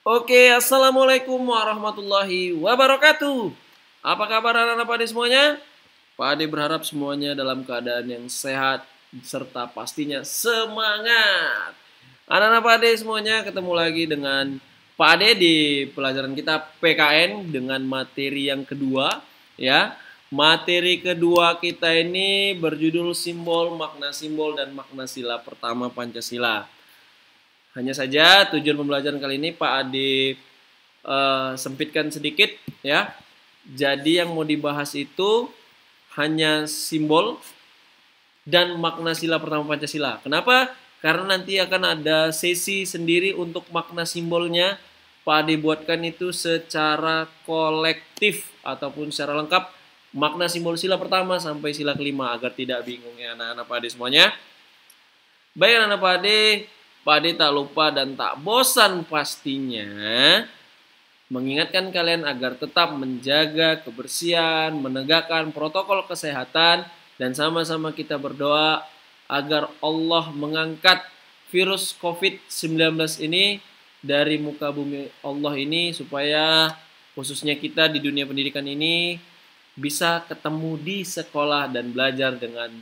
Oke, assalamualaikum warahmatullahi wabarakatuh. Apa kabar anak-anak Pade semuanya? Pade berharap semuanya dalam keadaan yang sehat serta pastinya semangat. Anak-anak Pade semuanya ketemu lagi dengan Pade di pelajaran kita PKN dengan materi yang kedua, ya. Materi kedua kita ini berjudul simbol, makna simbol dan makna sila pertama Pancasila. Hanya saja tujuan pembelajaran kali ini Pak Ade sempitkan sedikit, ya. Jadi yang mau dibahas itu hanya simbol dan makna sila pertama Pancasila. Kenapa? Karena nanti akan ada sesi sendiri untuk makna simbolnya. Pak Ade buatkan itu secara kolektif ataupun secara lengkap makna simbol sila pertama sampai sila kelima agar tidak bingung ya anak-anak Pak Ade semuanya. Baik anak-anak Pak Ade tak lupa dan tak bosan pastinya mengingatkan kalian agar tetap menjaga kebersihan, menegakkan protokol kesehatan, dan sama-sama kita berdoa agar Allah mengangkat virus COVID-19 ini dari muka bumi Allah ini supaya khususnya kita di dunia pendidikan ini bisa ketemu di sekolah dan belajar dengan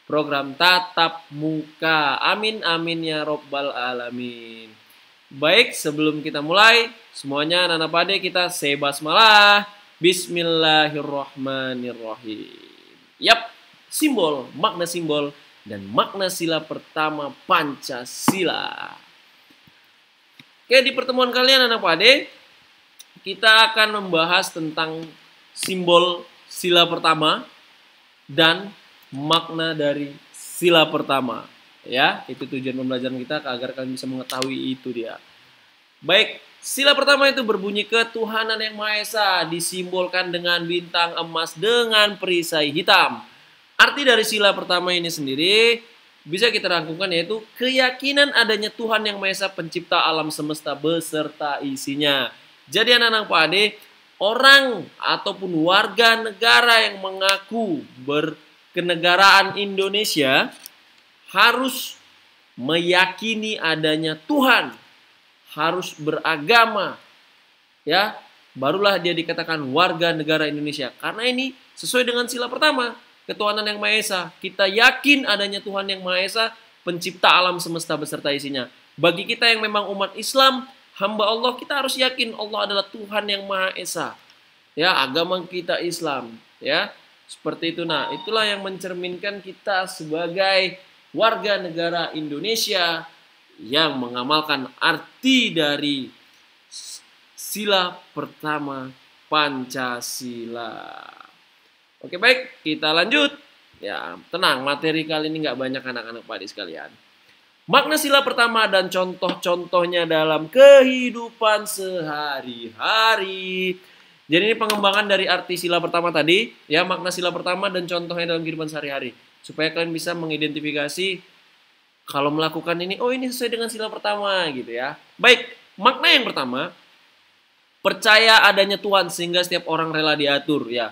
program tatap muka. Amin amin ya robbal alamin. Baik, sebelum kita mulai, semuanya anak-anak Pade kita say basmalah. Bismillahirrahmanirrahim. Yap, simbol, makna simbol dan makna sila pertama Pancasila. Oke, di pertemuan kalian anak Pade, kita akan membahas tentang simbol sila pertama dan makna dari sila pertama, ya. Itu tujuan pembelajaran kita agar kalian bisa mengetahui itu dia. Baik, sila pertama itu berbunyi ketuhanan yang Maha Esa, disimbolkan dengan bintang emas dengan perisai hitam. Arti dari sila pertama ini sendiri bisa kita rangkumkan yaitu keyakinan adanya Tuhan yang Maha Esa pencipta alam semesta beserta isinya. Jadi anak-anak Pak Ade, orang ataupun warga negara yang mengaku berkenegaraan Indonesia harus meyakini adanya Tuhan, harus beragama, ya, barulah dia dikatakan warga negara Indonesia. Karena ini sesuai dengan sila pertama, ketuhanan yang Maha Esa. Kita yakin adanya Tuhan yang Maha Esa, pencipta alam semesta beserta isinya. Bagi kita yang memang umat Islam, hamba Allah, kita harus yakin Allah adalah Tuhan yang Maha Esa. Ya, agama kita Islam, ya. Seperti itu. Nah, itulah yang mencerminkan kita sebagai warga negara Indonesia yang mengamalkan arti dari sila pertama Pancasila. Oke, baik, kita lanjut. Ya, tenang, materi kali ini nggak banyak anak-anak Pak Ade sekalian. Makna sila pertama dan contoh-contohnya dalam kehidupan sehari-hari. Jadi ini pengembangan dari arti sila pertama tadi, ya, makna sila pertama dan contohnya dalam kehidupan sehari-hari. Supaya kalian bisa mengidentifikasi kalau melakukan ini, oh ini sesuai dengan sila pertama gitu ya. Baik, makna yang pertama, percaya adanya Tuhan sehingga setiap orang rela diatur ya.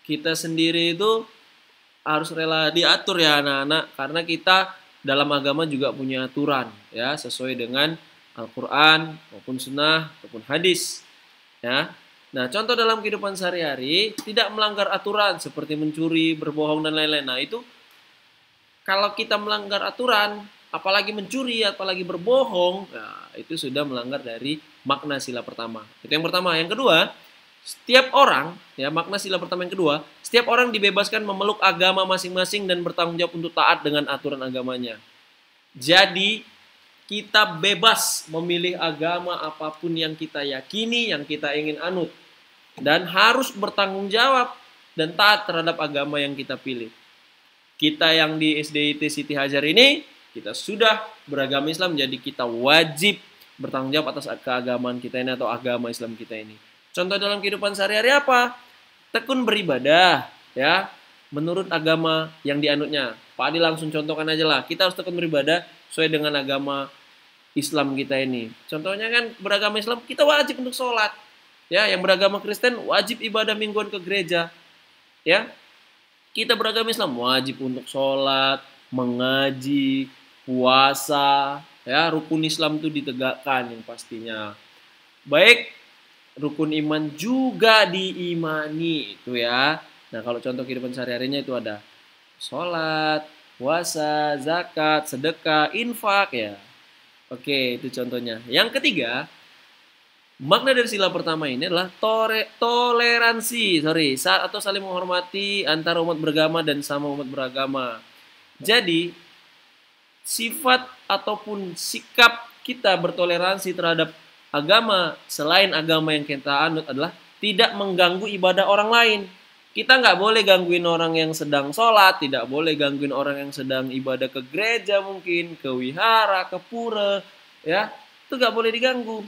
Kita sendiri itu harus rela diatur ya anak-anak, karena kita dalam agama juga punya aturan ya, sesuai dengan Al-Quran maupun Sunnah maupun hadis ya. Nah, contoh dalam kehidupan sehari-hari tidak melanggar aturan seperti mencuri, berbohong dan lain-lain. Nah, itu kalau kita melanggar aturan, apalagi mencuri, apalagi berbohong, nah, itu sudah melanggar dari makna sila pertama. Itu yang pertama. Yang kedua, setiap orang, ya, makna sila pertama yang kedua, setiap orang dibebaskan memeluk agama masing-masing dan bertanggung jawab untuk taat dengan aturan agamanya. Jadi, kita bebas memilih agama apapun yang kita yakini, yang kita ingin anut. Dan harus bertanggung jawab dan taat terhadap agama yang kita pilih. Kita yang di SDIT Siti Hajar ini, kita sudah beragama Islam, jadi kita wajib bertanggung jawab atas keagamaan kita ini atau agama Islam kita ini. Contoh dalam kehidupan sehari-hari apa? Tekun beribadah, ya, menurut agama yang dianutnya. Pak Adi langsung contohkan aja lah. Kita harus tekun beribadah sesuai dengan agama Islam kita ini. Contohnya kan beragama Islam kita wajib untuk sholat. Ya, yang beragama Kristen wajib ibadah mingguan ke gereja. Ya, kita beragama Islam wajib untuk sholat, mengaji, puasa. Ya, rukun Islam itu ditegakkan yang pastinya. Baik, rukun iman juga diimani itu ya. Nah, kalau contoh kehidupan sehari-harinya itu ada sholat, puasa, zakat, sedekah, infak ya. Oke, itu contohnya. Yang ketiga, makna dari sila pertama ini adalah toleransi, atau saling menghormati antara umat beragama dan sama umat beragama. Jadi, sifat ataupun sikap kita bertoleransi terhadap agama selain agama yang kita anut adalah tidak mengganggu ibadah orang lain. Kita nggak boleh gangguin orang yang sedang sholat, tidak boleh gangguin orang yang sedang ibadah ke gereja mungkin, ke wihara, ke pura, ya, itu nggak boleh diganggu.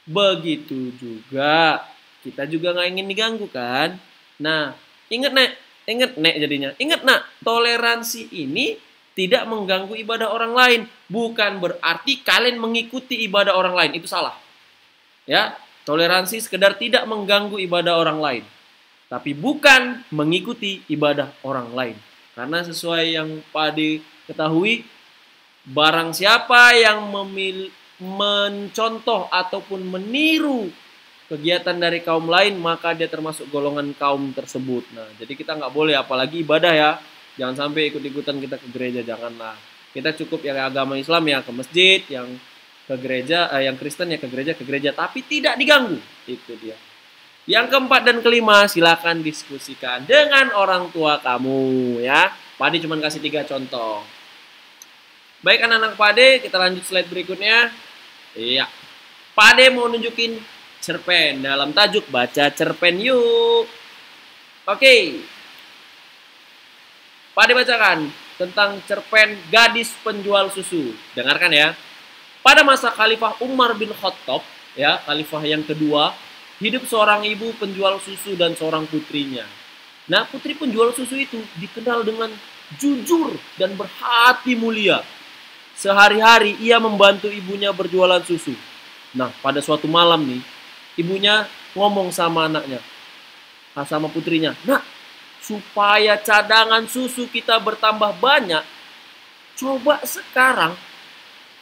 Begitu juga kita juga nggak ingin diganggu kan. Nah, ingat nek jadinya. Ingat nak, toleransi ini tidak mengganggu ibadah orang lain. Bukan berarti kalian mengikuti ibadah orang lain, itu salah. Ya, toleransi sekedar tidak mengganggu ibadah orang lain. Tapi bukan mengikuti ibadah orang lain. Karena sesuai yang Pak Ade ketahui, barang siapa yang mencontoh ataupun meniru kegiatan dari kaum lain, maka dia termasuk golongan kaum tersebut. Nah, jadi kita nggak boleh, apalagi ibadah ya. Jangan sampai ikut-ikutan kita ke gereja, janganlah. Kita cukup yang agama Islam ya ke masjid, yang ke gereja, yang Kristen ya ke gereja, tapi tidak diganggu. Itu dia. Yang keempat dan kelima, silakan diskusikan dengan orang tua kamu ya. Pak Ade cuma kasih 3 contoh. Baik anak-anak Pak Ade, kita lanjut slide berikutnya. Iya. Pak Ade mau nunjukin cerpen dalam tajuk baca cerpen yuk. Oke. Pak Ade bacakan tentang cerpen Gadis Penjual Susu. Dengarkan ya. Pada masa Khalifah Umar bin Khattab, ya, khalifah yang kedua, hidup seorang ibu penjual susu dan seorang putrinya. Nah, putri penjual susu itu dikenal dengan jujur dan berhati mulia. Sehari-hari ia membantu ibunya berjualan susu. Nah, pada suatu malam nih, ibunya ngomong sama anaknya, sama putrinya, "Nak, supaya cadangan susu kita bertambah banyak, coba sekarang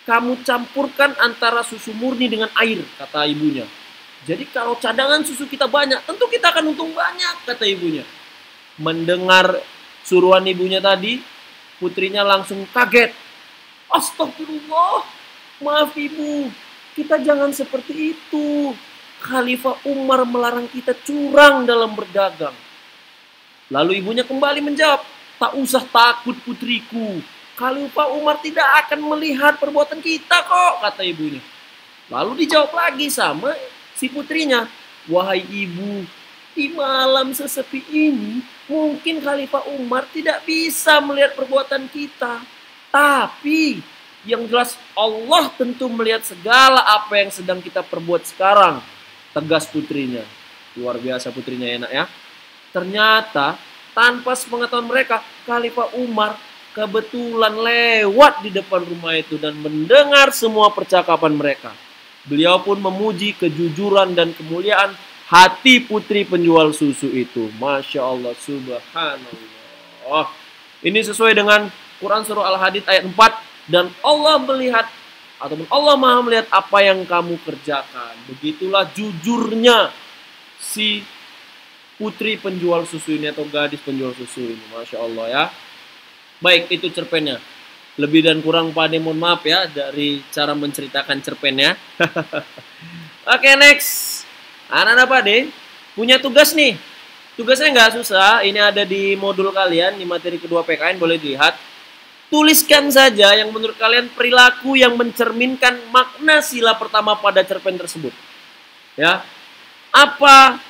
kamu campurkan antara susu murni dengan air," kata ibunya. Jadi kalau cadangan susu kita banyak, tentu kita akan untung banyak, kata ibunya. Mendengar suruhan ibunya tadi, putrinya langsung kaget. Astagfirullah, maaf ibu, kita jangan seperti itu. Khalifah Umar melarang kita curang dalam berdagang. Lalu ibunya kembali menjawab, "Tak usah takut putriku, Khalifah Umar tidak akan melihat perbuatan kita kok," kata ibunya. Lalu dijawab lagi sama si putrinya, "Wahai ibu, di malam sesepi ini mungkin Khalifah Umar tidak bisa melihat perbuatan kita. Tapi yang jelas Allah tentu melihat segala apa yang sedang kita perbuat sekarang," tegas putrinya. Luar biasa putrinya enak ya. Ternyata tanpa sepengetahuan mereka, Khalifah Umar kebetulan lewat di depan rumah itu dan mendengar semua percakapan mereka. Beliau pun memuji kejujuran dan kemuliaan hati putri penjual susu itu. Masya Allah, subhanallah. Ini sesuai dengan Quran surah Al-Hadid ayat 4. Dan Allah melihat, ataupun Allah maha melihat apa yang kamu kerjakan. Begitulah jujurnya si putri penjual susu ini atau gadis penjual susu ini. Masya Allah ya. Baik, itu cerpennya. Lebih dan kurang Pak Ade mohon maaf ya dari cara menceritakan cerpennya. Oke, next. Anak-anak Pak Ade punya tugas nih. Tugasnya nggak susah. Ini ada di modul kalian, di materi kedua PKN, boleh dilihat. Tuliskan saja yang menurut kalian perilaku yang mencerminkan makna sila pertama pada cerpen tersebut. Ya. Apa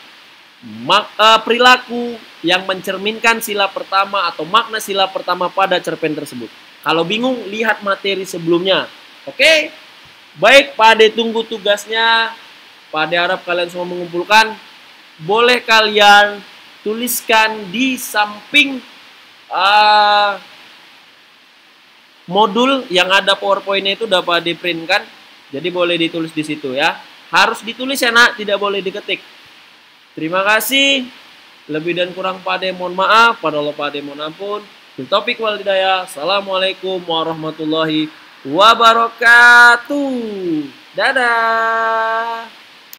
perilaku yang mencerminkan sila pertama atau makna sila pertama pada cerpen tersebut? Kalau bingung, lihat materi sebelumnya. Oke? Baik, Pak Ade tunggu tugasnya. Pak Ade harap kalian semua mengumpulkan. Boleh kalian tuliskan di samping modul yang ada PowerPoint-nya itu udah Pak Ade print kan. Jadi boleh ditulis di situ ya. Harus ditulis ya nak, tidak boleh diketik. Terima kasih. Lebih dan kurang Pak Ade mohon maaf. Pada Allah Pak Ade mohon ampun. Topik wal hidayah. Assalamualaikum warahmatullahi wabarakatuh. Dadah.